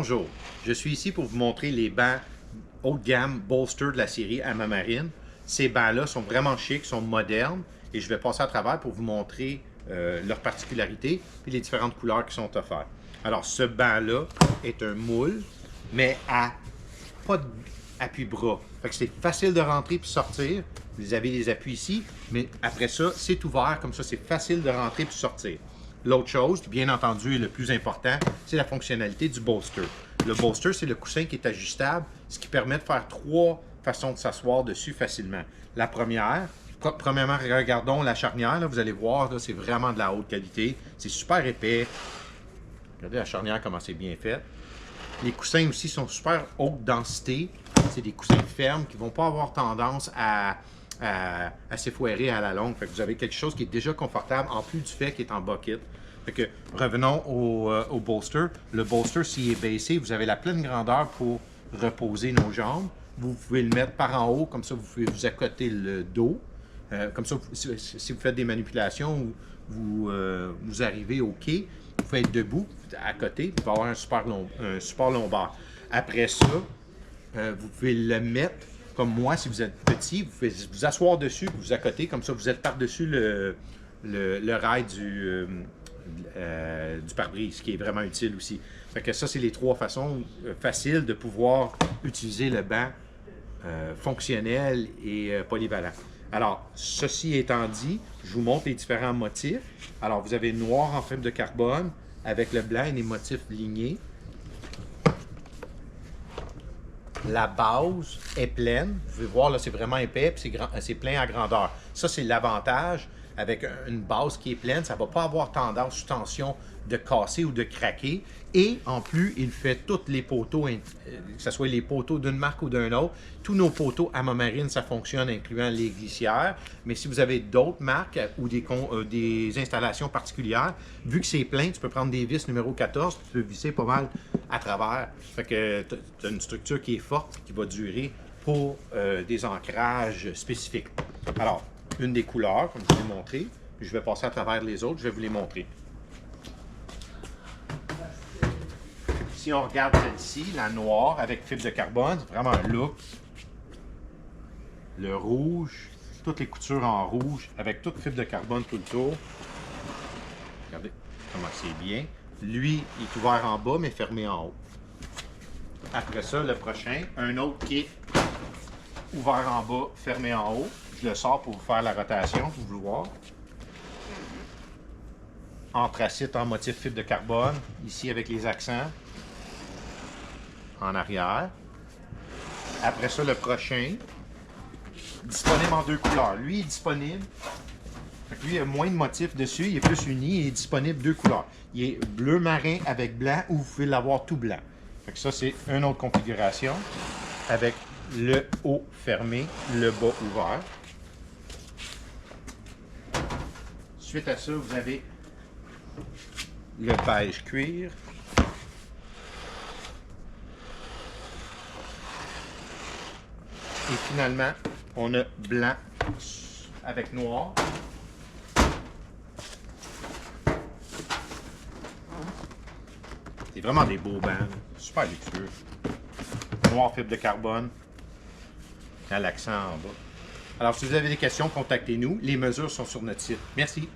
Bonjour, je suis ici pour vous montrer les bancs haut de gamme Bolster de la série Amamarine. Ces bancs-là sont vraiment chics, sont modernes et je vais passer à travers pour vous montrer leurs particularités et les différentes couleurs qui sont offertes. Alors ce banc-là est un moule, mais à pas d'appui-bras. C'est facile de rentrer puis sortir. Vous avez les appuis ici, mais après ça, c'est ouvert, comme ça c'est facile de rentrer puis sortir. L'autre chose, bien entendu, et le plus important, c'est la fonctionnalité du bolster. Le bolster, c'est le coussin qui est ajustable, ce qui permet de faire trois façons de s'asseoir dessus facilement. La première, premièrement, regardons la charnière, là, vous allez voir, c'est vraiment de la haute qualité. C'est super épais. Regardez la charnière, comment c'est bien fait. Les coussins aussi sont super haute densité. C'est des coussins fermes qui ne vont pas avoir tendance à s'effoirer à la longue. Fait que vous avez quelque chose qui est déjà confortable, en plus du fait qu'il est en bucket. Fait que, revenons au bolster. Le bolster, s'il est baissé, vous avez la pleine grandeur pour reposer nos jambes. Vous pouvez le mettre par en haut, comme ça vous pouvez vous accoter le dos. Comme ça, si vous faites des manipulations, vous arrivez au quai, vous pouvez être debout, à côté, vous pouvez avoir un support lombaire. Après ça, vous pouvez le mettre, comme moi, si vous êtes petit, vous pouvez vous asseoir dessus, vous accoter, comme ça vous êtes par-dessus le rail du pare-brise, qui est vraiment utile aussi. Fait que ça, c'est les trois façons faciles de pouvoir utiliser le banc fonctionnel et polyvalent. Alors, ceci étant dit, je vous montre les différents motifs. Alors, vous avez le noir en fibre de carbone avec le blanc et les motifs lignés. La base est pleine. Vous pouvez voir, là, c'est vraiment épais et c'est plein à grandeur. Ça, c'est l'avantage. Avec une base qui est pleine, ça ne va pas avoir tendance sous tension de casser ou de craquer. Et en plus, il fait tous les poteaux, que ce soit les poteaux d'une marque ou d'un autre. Tous nos poteaux Amamarine, ça fonctionne, incluant les glissières. Mais si vous avez d'autres marques ou des installations particulières, vu que c'est plein, tu peux prendre des vis numéro 14, tu peux visser pas mal à travers. Fait que tu as une structure qui est forte et qui va durer pour des ancrages spécifiques. Alors, une des couleurs, comme je vous l'ai montré. Je vais passer à travers les autres, je vais vous les montrer. Si on regarde celle-ci, la noire avec fibre de carbone, c'est vraiment un look. Le rouge, toutes les coutures en rouge avec toute fibre de carbone tout le tour. Regardez comment c'est bien. Lui, il est ouvert en bas, mais fermé en haut. Après ça, le prochain, un autre qui est ouvert en bas, fermé en haut. Je le sors pour vous faire la rotation, pour vous le voir. Anthracite en motif fibre de carbone, ici avec les accents. En arrière. Après ça, le prochain, disponible en deux couleurs. Lui est disponible. Lui, il y a moins de motifs dessus, il est plus uni, il est disponible deux couleurs. Il est bleu marin avec blanc ou vous pouvez l'avoir tout blanc. Fait que ça, c'est une autre configuration avec le haut fermé, le bas ouvert. Suite à ça, vous avez le beige cuir. Et finalement, on a blanc avec noir. C'est vraiment des beaux bancs, super luxueux. Noir fibre de carbone, à l'accent en bas. Alors, si vous avez des questions, contactez-nous. Les mesures sont sur notre site. Merci.